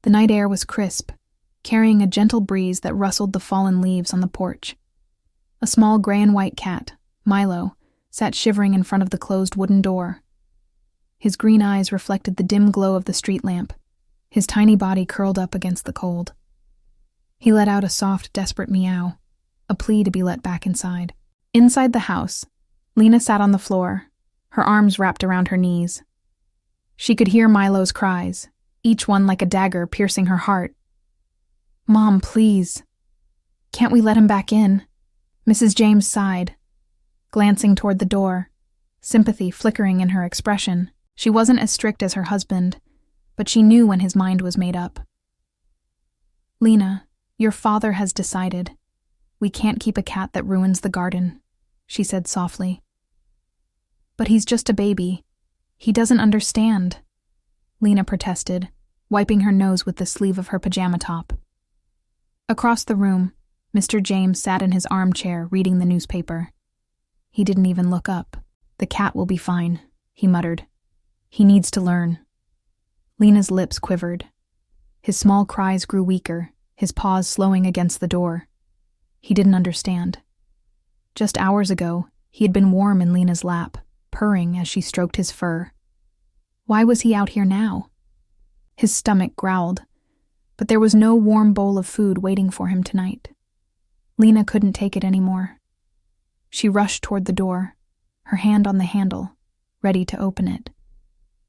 The night air was crisp, carrying a gentle breeze that rustled the fallen leaves on the porch. A small gray and white cat, Milo, sat shivering in front of the closed wooden door. His green eyes reflected the dim glow of the street lamp, his tiny body curled up against the cold. He let out a soft, desperate meow, a plea to be let back inside. Inside the house, Lena sat on the floor, her arms wrapped around her knees. She could hear Milo's cries, each one like a dagger piercing her heart. "Mom, please. Can't we let him back in?" Mrs. James sighed, glancing toward the door, sympathy flickering in her expression. She wasn't as strict as her husband, but she knew when his mind was made up. "Lena, your father has decided. We can't keep a cat that ruins the garden," she said softly. "But he's just a baby. He doesn't understand," Lena protested, wiping her nose with the sleeve of her pajama top. Across the room, Mr. James sat in his armchair reading the newspaper. He didn't even look up. "The cat will be fine," he muttered. "He needs to learn." Lena's lips quivered. His small cries grew weaker, his paws slowing against the door. He didn't understand. Just hours ago, he had been warm in Lena's lap, purring as she stroked his fur. Why was he out here now? His stomach growled, but there was no warm bowl of food waiting for him tonight. Lena couldn't take it anymore. She rushed toward the door, her hand on the handle, ready to open it.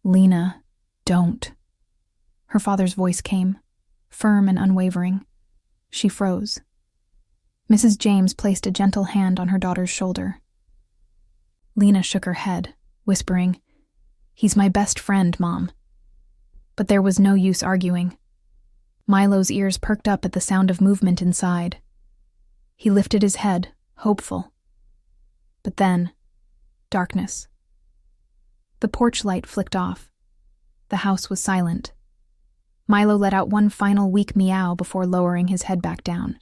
"Lena, don't." Her father's voice came, firm and unwavering. She froze. Mrs. James placed a gentle hand on her daughter's shoulder. Lena shook her head, whispering, "He's my best friend, Mom." But there was no use arguing. Milo's ears perked up at the sound of movement inside. He lifted his head, hopeful. But then, darkness. The porch light flicked off. The house was silent. Milo let out one final weak meow before lowering his head back down.